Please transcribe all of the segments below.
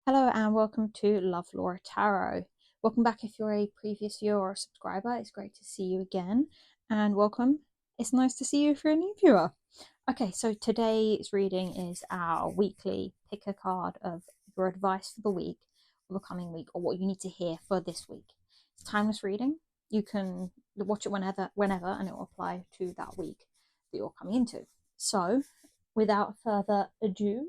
Hello and welcome to Love Laura Tarot. Welcome back if you're a previous viewer or subscriber. It's great to see you again. And welcome. It's nice to see you if you're a new viewer. Okay, so today's reading is our weekly pick a card of your advice for the week or the coming week, or what you need to hear for this week. It's timeless reading. You can watch it whenever, and it will apply to that week that you're coming into. So, without further ado,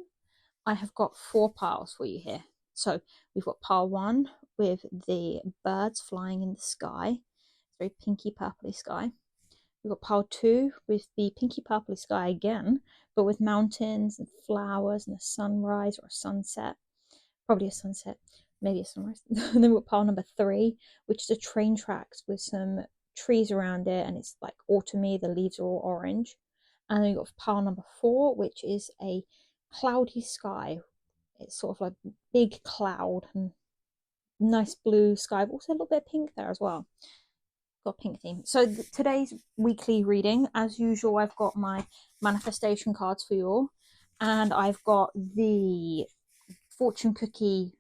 I have got 4 piles for you here. So we've got pile 1 with the birds flying in the sky, very pinky purpley sky. We've got pile 2 with the pinky purpley sky again, but with mountains and flowers and a sunrise or a sunset. Probably a sunset, maybe a sunrise. And then we've got pile number 3, which is a train tracks with some trees around it, and it's like autumny, the leaves are all orange. And then you've got pile number 4, which is a cloudy sky. It's sort of like big cloud and nice blue sky, but also a little bit of pink there as well. Got a pink theme. So today's weekly reading, as usual, I've got my manifestation cards for you all, and I've got the fortune cookie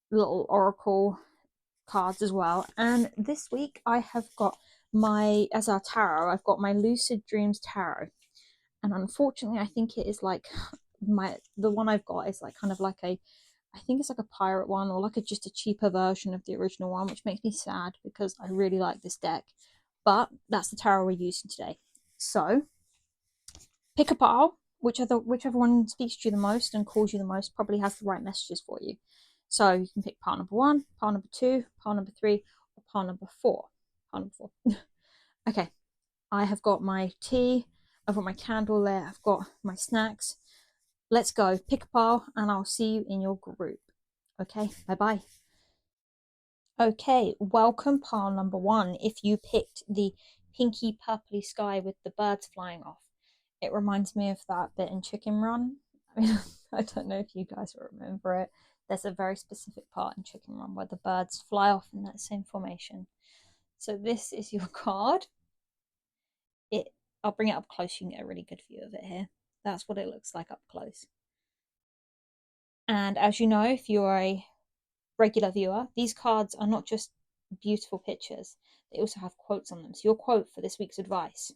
little oracle cards as well. And this week I have got as our tarot, I've got my lucid dreams tarot. And unfortunately, I think it is like the one I've got is like kind of like I think it's like a pirate one, or like just a cheaper version of the original one, which makes me sad because I really like this deck. But that's the tarot we're using today. So pick a pile, whichever one speaks to you the most and calls you the most, probably has the right messages for you. So you can pick pile number 1, pile number 2, pile number 3, or pile number 4. Pile number 4. Okay, I have got my tea, I've got my candle there, I've got my snacks. Let's go. Pick a pile and I'll see you in your group. Okay, bye-bye. Okay, welcome pile number 1. If you picked the pinky purpley sky with the birds flying off, it reminds me of that bit in Chicken Run. I mean, I don't know if you guys remember it. There's a very specific part in Chicken Run where the birds fly off in that same formation. So this is your card. I'll bring it up close. You can get a really good view of it here. That's what it looks like up close. And as you know, if you're a regular viewer, these cards are not just beautiful pictures, they also have quotes on them. So your quote for this week's advice: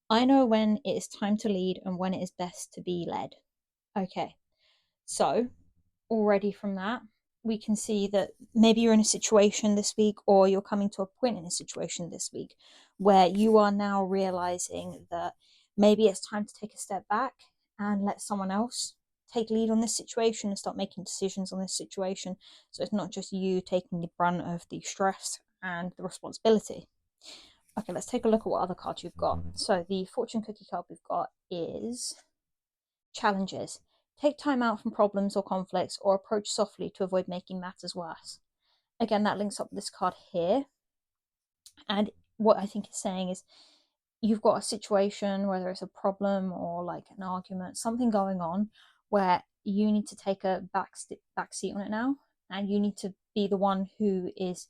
I know when it is time to lead and when it is best to be led. Okay, so already from that, we can see that maybe you're in a situation this week, or you're coming to a point in a situation this week where you are now realizing that maybe it's time to take a step back and let someone else take lead on this situation and start making decisions on this situation. So it's not just you taking the brunt of the stress and the responsibility. Okay, let's take a look at what other cards you've got. So the fortune cookie card we've got is challenges. Take time out from problems or conflicts, or approach softly to avoid making matters worse. Again, that links up with this card here. And what I think it's saying is you've got a situation, whether it's a problem or like an argument, something going on, where you need to take a back seat on it now, and you need to be the one who is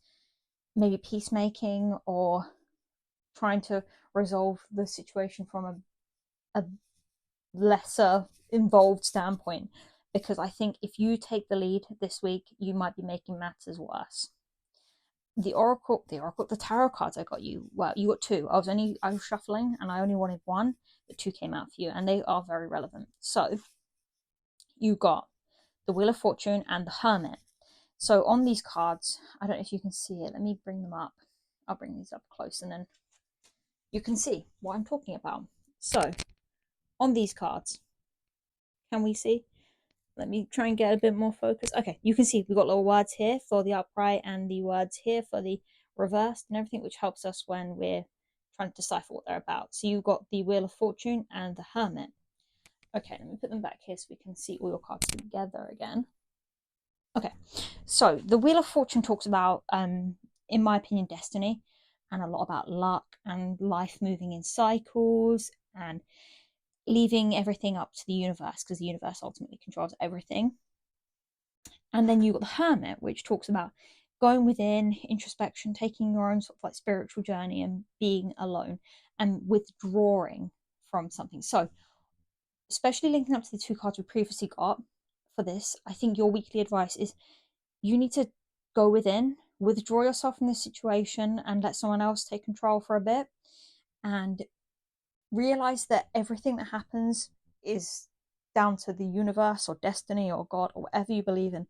maybe peacemaking or trying to resolve the situation from a lesser involved standpoint, because I think if you take the lead this week, you might be making matters worse. The tarot cards I got you, well, you got 2. I was shuffling and I only wanted 1, but 2 came out for you, and they are very relevant. So you got the Wheel of Fortune and the Hermit. So on these cards, I don't know if you can see it, let me bring them up. I'll bring these up close and then you can see what I'm talking about. So on these cards, can we see? Let me try and get a bit more focus. Okay, you can see we've got little words here for the upright and the words here for the reversed and everything, which helps us when we're trying to decipher what they're about. So you've got the Wheel of Fortune and the Hermit. Okay, let me put them back here so we can see all your cards together again. Okay, so the Wheel of Fortune talks about, in my opinion, destiny, and a lot about luck and life moving in cycles and leaving everything up to the universe, because the universe ultimately controls everything. And then you've got the Hermit, which talks about going within, introspection, taking your own sort of like spiritual journey and being alone and withdrawing from something. So especially linking up to the 2 cards we previously got, for this, I think your weekly advice is you need to go within, withdraw yourself from this situation and let someone else take control for a bit, and realize that everything that happens is down to the universe or destiny or God or whatever you believe in.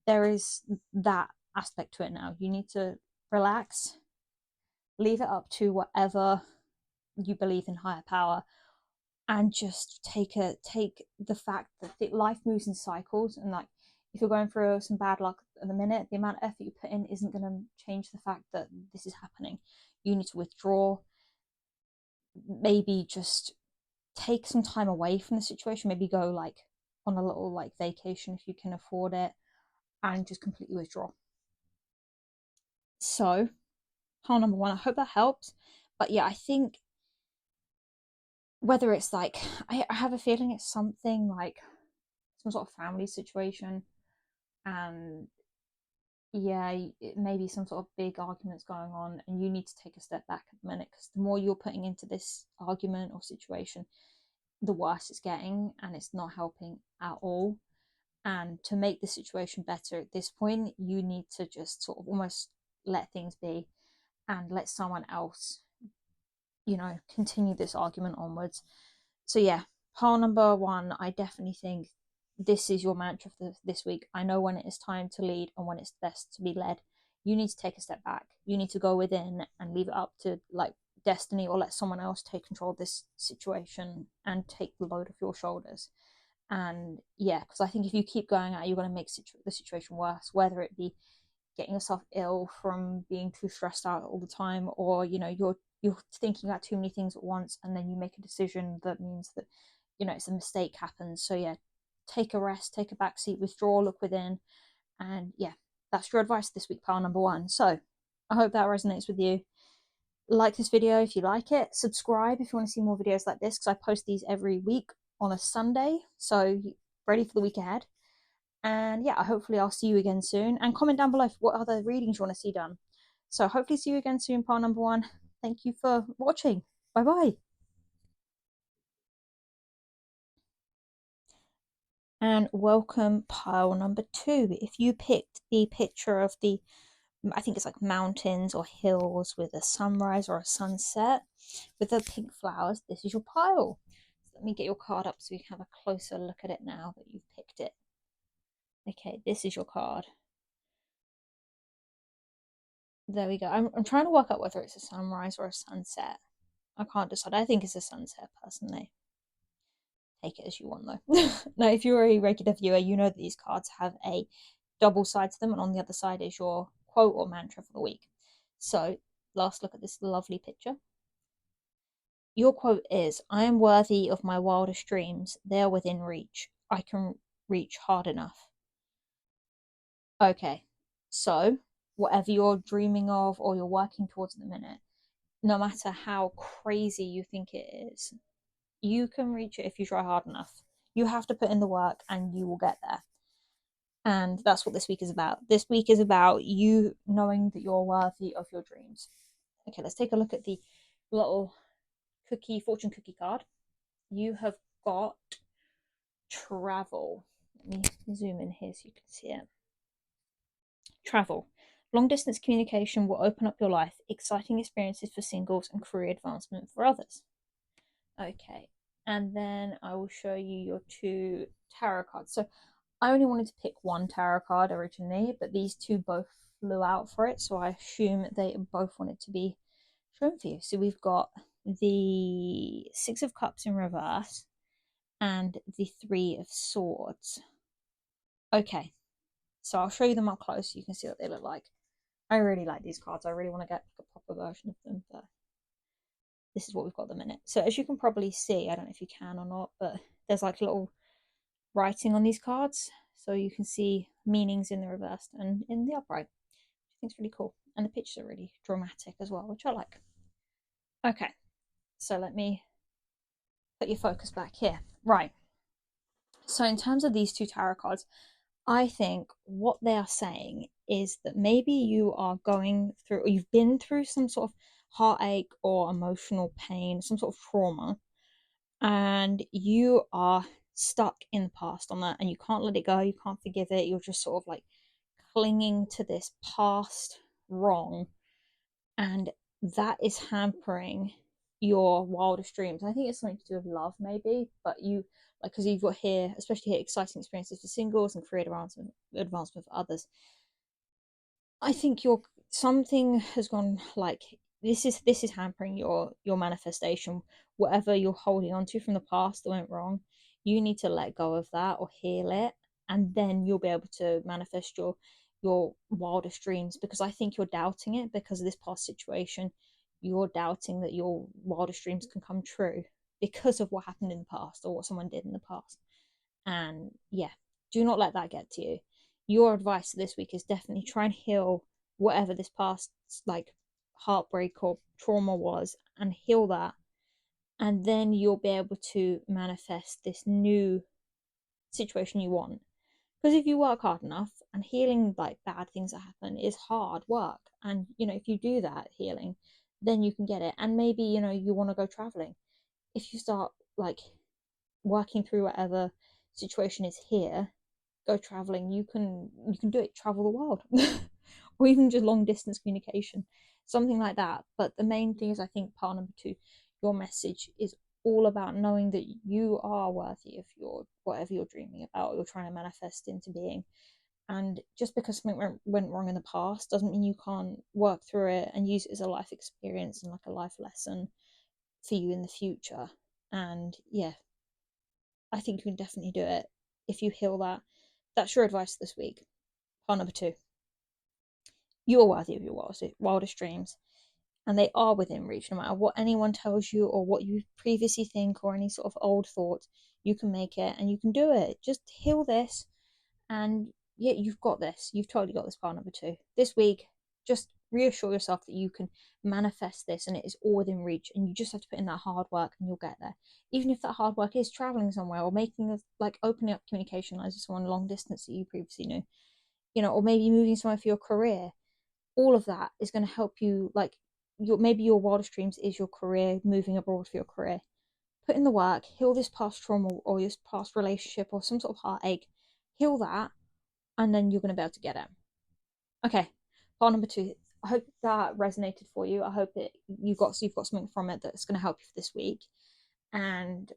There is that aspect to it now. You need to relax, leave it up to whatever you believe in, higher power, and just take the fact that life moves in cycles, and like if you're going through some bad luck at the minute, the amount of effort you put in isn't going to change the fact that this is happening. You need to withdraw, maybe just take some time away from the situation, maybe go like on a little like vacation if you can afford it, and just completely withdraw. So pile number one, I hope that helps. But yeah, I think whether it's like I have a feeling it's something like some sort of family situation, and yeah, it may be some sort of big arguments going on, and you need to take a step back at the minute, because the more you're putting into this argument or situation, the worse it's getting, and it's not helping at all. And to make the situation better at this point, you need to just sort of almost let things be and let someone else, continue this argument onwards. So yeah, pile number one, I definitely think this is your mantra for this week. I know when it is time to lead and when it's best to be led. You need to take a step back. You need to go within and leave it up to like destiny, or let someone else take control of this situation and take the load off your shoulders. And yeah, because I think if you keep going out, you're going to make the situation worse, whether it be getting yourself ill from being too stressed out all the time, or you're thinking about too many things at once, and then you make a decision that means that it's a mistake happens. So yeah, take a rest, take a back seat, withdraw, look within. And yeah, that's your advice this week, pile number one. So I hope that resonates with you. Like this video if you like it, subscribe if you want to see more videos like this, because I post these every week on a Sunday, so ready for the week ahead. And yeah, hopefully I'll see you again soon, and comment down below what other readings you want to see done. So hopefully see you again soon, pile number one. Thank you for watching. Bye bye. And welcome pile number two. If you picked the picture of the, I think it's like mountains or hills with a sunrise or a sunset with the pink flowers, this is your pile. So let me get your card up so we can have a closer look at it now that you've picked it. Okay, this is your card. There we go. I'm trying to work out whether it's a sunrise or a sunset. I can't decide. I think it's a sunset, personally. Take it as you want, though. Now, if you're a regular viewer, you know that these cards have a double side to them, and on the other side is your quote or mantra for the week. So, last look at this lovely picture. Your quote is, "I am worthy of my wildest dreams. They are within reach. I can reach hard enough." Okay, so whatever you're dreaming of or you're working towards at the minute, no matter how crazy you think it is, you can reach it if you try hard enough. You have to put in the work and you will get there. And that's what this week is about. This week is about you knowing that you're worthy of your dreams. Okay, let's take a look at the little fortune cookie card. You have got travel. Let me zoom in here so you can see it. Travel. Long distance communication will open up your life, exciting experiences for singles and career advancement for others. Okay, and then I will show you your two tarot cards. So I only wanted to pick one tarot card originally, but these two both flew out for it, so I assume they both wanted to be shown for you. So we've got the Six of Cups in reverse and the Three of Swords. Okay, so I'll show you them up close so you can see what they look like. I really like these cards. I really want to get a proper version of them, but this is what we've got at the minute. So as you can probably see, I don't know if you can or not, but there's like little writing on these cards, so you can see meanings in the reversed and in the upright, which I think is really cool. And the pictures are really dramatic as well, which I like. Okay, so let me put your focus back here. Right. So in terms of these two tarot cards, I think what they are saying is that maybe you are going through, or you've been through some sort of heartache or emotional pain, some sort of trauma, and you are stuck in the past on that, and you can't let it go, you can't forgive it, you're just sort of like clinging to this past wrong, and that is hampering your wildest dreams. I think it's something to do with love, maybe, but you like, because you've got here, especially here, exciting experiences for singles and career advancement for others. I think you're something has gone like this is hampering your manifestation. Whatever you're holding on to from the past that went wrong, you need to let go of that or heal it, and then you'll be able to manifest your wildest dreams. Because I think you're doubting it because of this past situation. You're doubting that your wildest dreams can come true because of what happened in the past or what someone did in the past. And yeah, do not let that get to you. Your advice this week is definitely try and heal whatever this past like heartbreak or trauma was, and heal that, and then you'll be able to manifest this new situation you want. Because if you work hard enough, and healing like bad things that happen is hard work, and if you do that healing, then you can get it. And maybe you want to go traveling. If you start like working through whatever situation is here, go traveling, you can do it, travel the world. Or even just long distance communication, something like that. But the main thing is, I think, part number 2, your message is all about knowing that you are worthy of your whatever you're dreaming about, you're trying to manifest into being. And just because something went wrong in the past doesn't mean you can't work through it and use it as a life experience and like a life lesson for you in the future. And yeah, I think you can definitely do it if you heal that. That's your advice this week. Part number 2, you are worthy of your wildest dreams, and they are within reach. No matter what anyone tells you or what you previously think or any sort of old thoughts, you can make it and you can do it. Just heal this, and yeah, you've got this. You've totally got this. Part number 2 this week. Just reassure yourself that you can manifest this and it is all within reach, and you just have to put in that hard work and you'll get there. Even if that hard work is traveling somewhere or making like opening up communication lines with someone long distance that you previously knew, or maybe moving somewhere for your career. All of that is going to help you. Like maybe your wildest dreams is your career, moving abroad for your career. Put in the work, heal this past trauma or this past relationship or some sort of heartache, heal that, and then you're going to be able to get it. Okay, part number 2. I hope that resonated for you. I hope you've got something from it that's going to help you for this week. And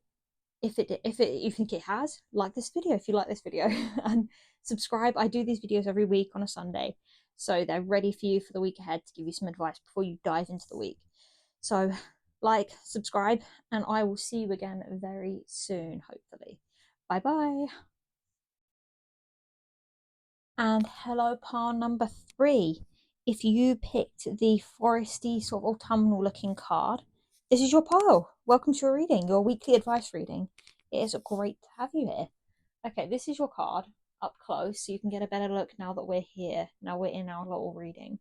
if you think it has, like this video if you like this video, and subscribe. I do these videos every week on a Sunday, so they're ready for you for the week ahead to give you some advice before you dive into the week. So like, subscribe, and I will see you again very soon, hopefully. Bye bye. And hello, par number 3. If you picked the foresty sort of autumnal looking card, this is your pile. Welcome to your reading, your weekly advice reading. It is great to have you here. Okay, this is your card up close, so you can get a better look now that we're here. Now we're in our little reading.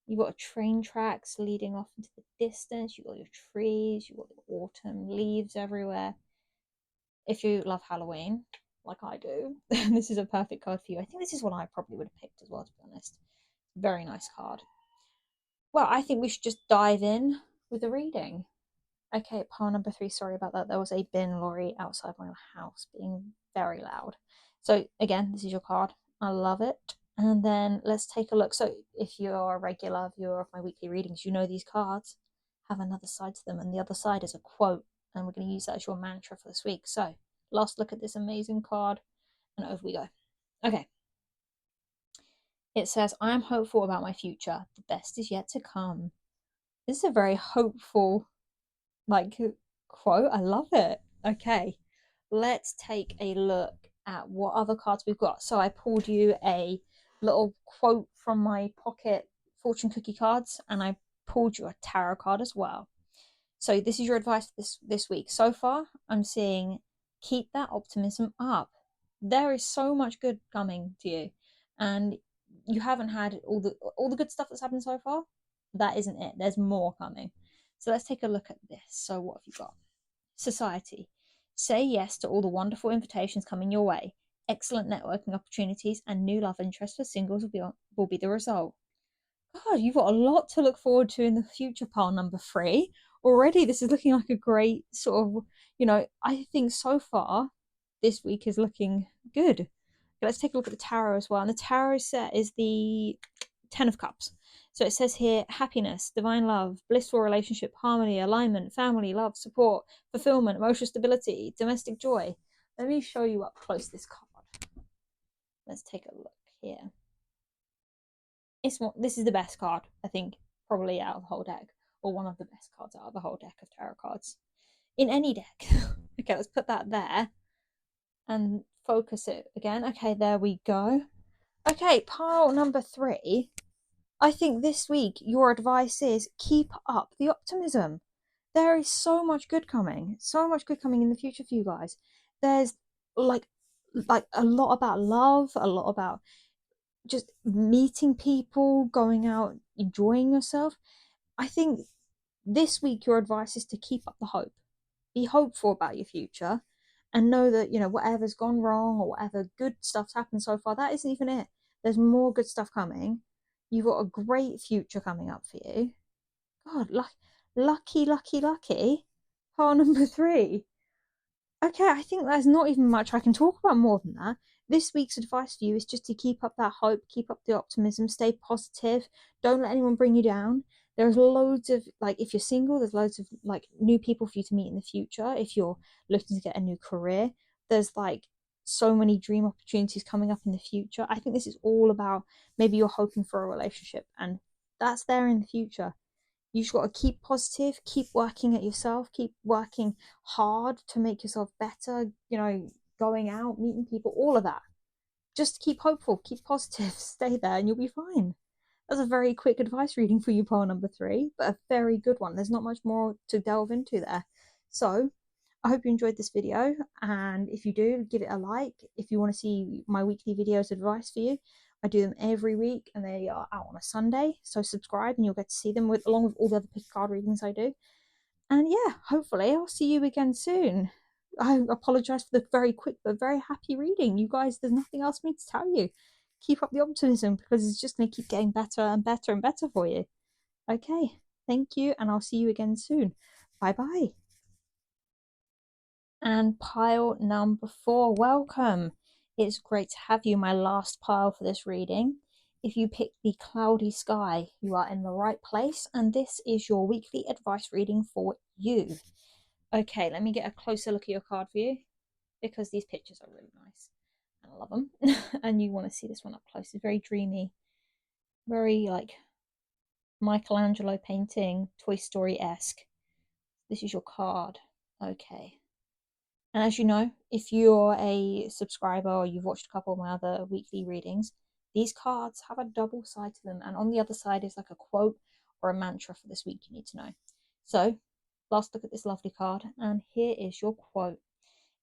You've got train tracks leading off into the distance. You've got your trees. You've got the autumn leaves everywhere. If you love Halloween, like I do, this is a perfect card for you. I think this is one I probably would have picked as well, to be honest. Very nice card. Well, I think we should just dive in with the reading. Okay, pile number 3. Sorry about that. There was a bin lorry outside my house being very loud. So again, this is your card. I love it. And then let's take a look. So if you're a regular viewer of my weekly readings, you know these cards have another side to them, and the other side is a quote, and we're going to use that as your mantra for this week. So last look at this amazing card, and over we go. Okay. It says, I am hopeful about my future. The best is yet to come. This is a very hopeful like quote. I love it. Okay, let's take a look at what other cards we've got. So I pulled you a little quote from my pocket fortune cookie cards, and I pulled you a tarot card as well. So this is your advice this week. So far, I'm seeing keep that optimism up. There is so much good coming to you, and you haven't had all the good stuff that's happened so far. That isn't it. There's more coming. So let's take a look at this. So what have you got? Society. Say yes to all the wonderful invitations coming your way. Excellent networking opportunities and new love interests for singles will be the result. God, you've got a lot to look forward to in the future, pile number 3. Already, this is looking like a great sort of, I think so far, this week is looking good. Let's take a look at the tarot as well. And the tarot set is the Ten of Cups. So it says here happiness, divine love, blissful relationship, harmony, alignment, family, love, support, fulfillment, emotional stability, domestic joy. Let me show you up close this card. Let's take a look here. This is the best card, I think, probably out of the whole deck, or one of the best cards out of the whole deck of tarot cards in any deck. Okay, let's put that there and focus it again. Okay, there we go. Okay, pile number 3. I think this week your advice is keep up the optimism. There is so much good coming in the future for you guys. There's like a lot about love, a lot about just meeting people, going out, enjoying yourself. I think this week your advice is to keep up the hope. Be hopeful about your future and know that, whatever's gone wrong or whatever good stuff's happened so far, that isn't even it. There's more good stuff coming. You've got a great future coming up for you. God, lucky. Part number 3. Okay, I think there's not even much I can talk about more than that. This week's advice for you is just to keep up that hope, keep up the optimism, stay positive, don't let anyone bring you down. There's loads of, if you're single, there's loads of, new people for you to meet in the future. If you're looking to get a new career, there's, so many dream opportunities coming up in the future. I think this is all about maybe you're hoping for a relationship, and that's there in the future. You just got to keep positive, keep working at yourself, keep working hard to make yourself better, going out, meeting people, all of that. Just keep hopeful, keep positive, stay there, and you'll be fine. That's a very quick advice reading for you, pile number 3, but a very good one. There's not much more to delve into there. So I hope you enjoyed this video, and if you do, give it a like. If you want to see my weekly videos advice for you, I do them every week and they are out on a Sunday, so subscribe and you'll get to see them along with all the other pick card readings I do. And yeah, hopefully I'll see you again soon. I apologize for the very quick but very happy reading. You guys, there's nothing else for me to tell you. Keep up the optimism because it's just going to keep getting better and better and better for you. Okay, thank you, and I'll see you again soon. Bye bye. And pile number 4, welcome. It's great to have you, my last pile for this reading. If you pick the cloudy sky, you are in the right place, and this is your weekly advice reading for you. Okay, let me get a closer look at your card for you because these pictures are really nice and I love them. And you want to see this one up close. It's very dreamy, very Michelangelo painting, Toy Story-esque. This is your card. Okay. And as you know, if you're a subscriber or you've watched a couple of my other weekly readings, these cards have a double side to them. And on the other side is like a quote or a mantra for this week you need to know. So, last look at this lovely card. And here is your quote.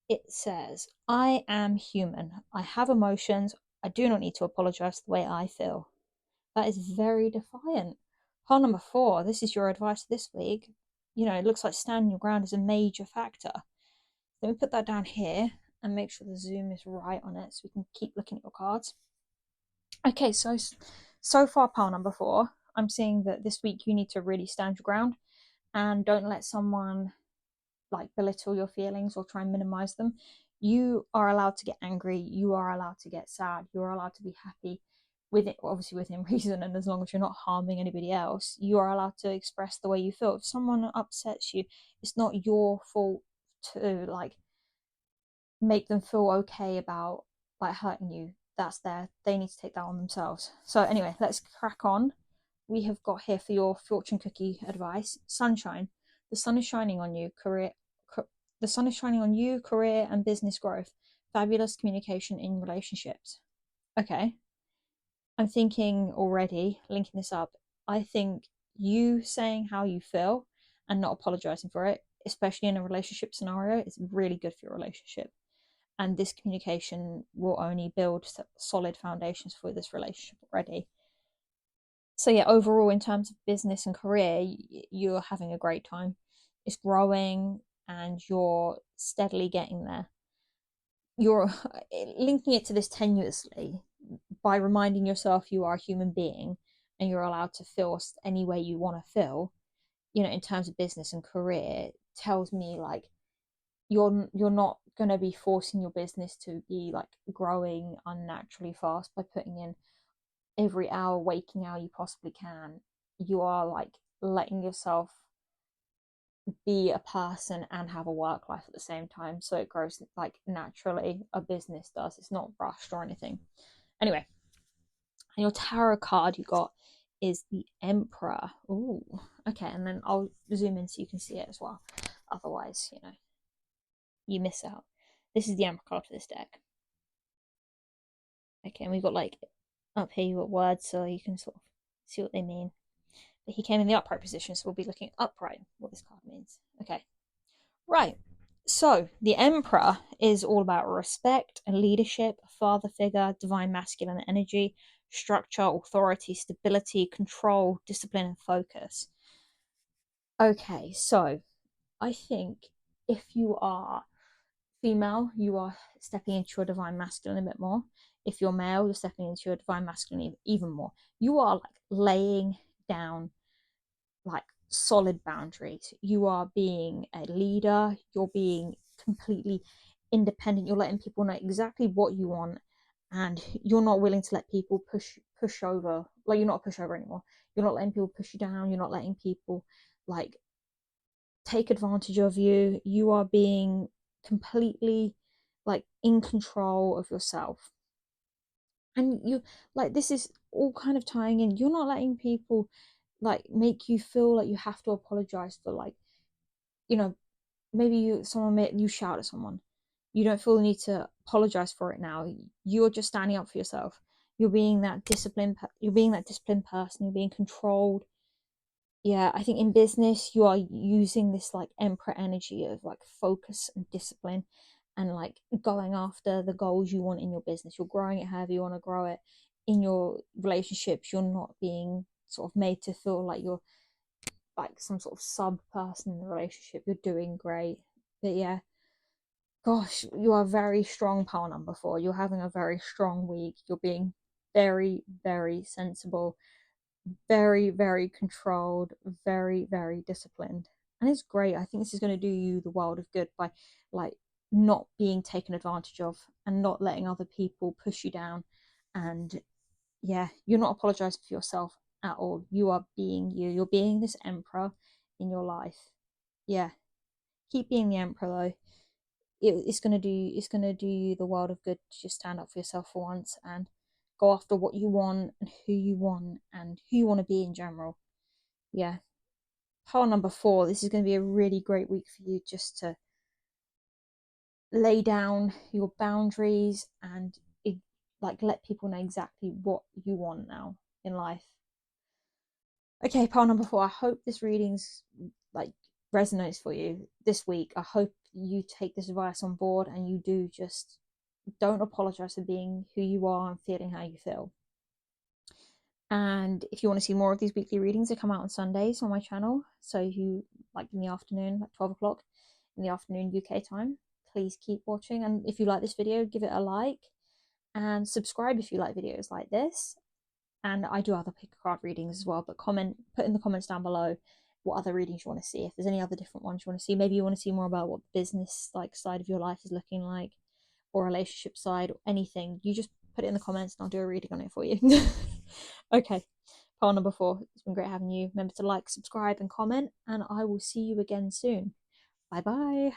It says, I am human. I have emotions. I do not need to apologize for the way I feel. That is very defiant. Pile number 4, this is your advice this week. It looks like standing your ground is a major factor. Let me put that down here and make sure the zoom is right on it so we can keep looking at your cards. Okay, so far, pile number 4, I'm seeing that this week you need to really stand your ground and don't let someone belittle your feelings or try and minimize them. You are allowed to get angry. You are allowed to get sad. You are allowed to be happy with it, obviously within reason, and as long as you're not harming anybody else. You are allowed to express the way you feel. If someone upsets you, it's not your fault to make them feel okay about hurting you. They need to take that on themselves. So anyway, let's crack on. We have got here for your fortune cookie advice: sunshine. The sun is shining on you. The sun is shining on you, career and business growth. Fabulous communication in relationships. Okay, I'm thinking already, linking this up, I think you saying how you feel and not apologizing for it, especially in a relationship scenario, is really good for your relationship. And this communication will only build solid foundations for this relationship already. So yeah, overall, in terms of business and career, you're having a great time. It's growing and you're steadily getting there. You're linking it to this tenuously by reminding yourself you are a human being and you're allowed to feel any way you want to feel. In terms of business and career, tells me you're not going to be forcing your business to be like growing unnaturally fast by putting in every hour waking hour you possibly can. You are like letting yourself be a person and have a work life at the same time, so it grows like naturally a business does. It's not rushed or anything. Anyway, and your tarot card you got is the Emperor. Ooh, okay, and then I'll zoom in so you can see it as well. Otherwise, you miss out. This is the Emperor card for this deck. Okay, and we've got like up here you've got words so you can sort of see what they mean. But he came in the upright position, so we'll be looking upright what this card means. Okay. Right. So the Emperor is all about respect and leadership, father figure, divine masculine energy, structure, authority, stability, control, discipline, and focus. Okay, so I think if you are female, you are stepping into your divine masculine a bit more. If you're male, you're stepping into your divine masculine even more. You are like laying down like solid boundaries. You are being a leader, you're being completely independent, you're letting people know exactly what you want, and you're not willing to let people push over. Like, you're not a pushover anymore. You're not letting people push you down, you're not letting people like take advantage of you. You are being completely like in control of yourself. And you like, this is all kind of tying in. You're not letting people like make you feel like you have to apologize for, like, you know maybe you shout at someone. You don't feel the need to apologize for it now. You're just standing up for yourself. You're being that disciplined person. You're being controlled. Yeah, I think in business you are using this like emperor energy of like focus and discipline, and like going after the goals you want in your business. You're growing it however you want to grow it. In your relationships, you're not being sort of made to feel like you're like some sort of sub person in the relationship. You're doing great. But yeah, gosh, you are very strong, pile number 4. You're having a very strong week. You're being very, very sensible, very, very controlled, very, very disciplined. And it's great. I think this is going to do you the world of good by like not being taken advantage of and not letting other people push you down. And yeah, you're not apologizing for yourself at all. You are being you. You're being this emperor in your life. Yeah. Keep being the emperor though. It's gonna do you the world of good to just stand up for yourself for once and go after what you want and who you want to be in general. Yeah. Pile number 4, this is going to be a really great week for you just to lay down your boundaries and like let people know exactly what you want now in life. Okay, pile number 4, I hope this reading's like resonates for you this week. I hope you take this advice on board and you do just don't apologize for being who you are and feeling how you feel. And if you want to see more of these weekly readings, they come out on Sundays on my channel. So if you like in the afternoon, like 12 o'clock in the afternoon UK time, please keep watching. And if you like this video, give it a like and subscribe if you like videos like this. And I do other pick a card readings as well, but put in the comments down below what other readings you want to see. If there's any other different ones you want to see, maybe you want to see more about what the business like side of your life is looking like, or relationship side, or anything, you just put it in the comments and I'll do a reading on it for you. Okay, pile number 4, it's been great having you. Remember to like, subscribe, and comment, and I will see you again soon. Bye bye.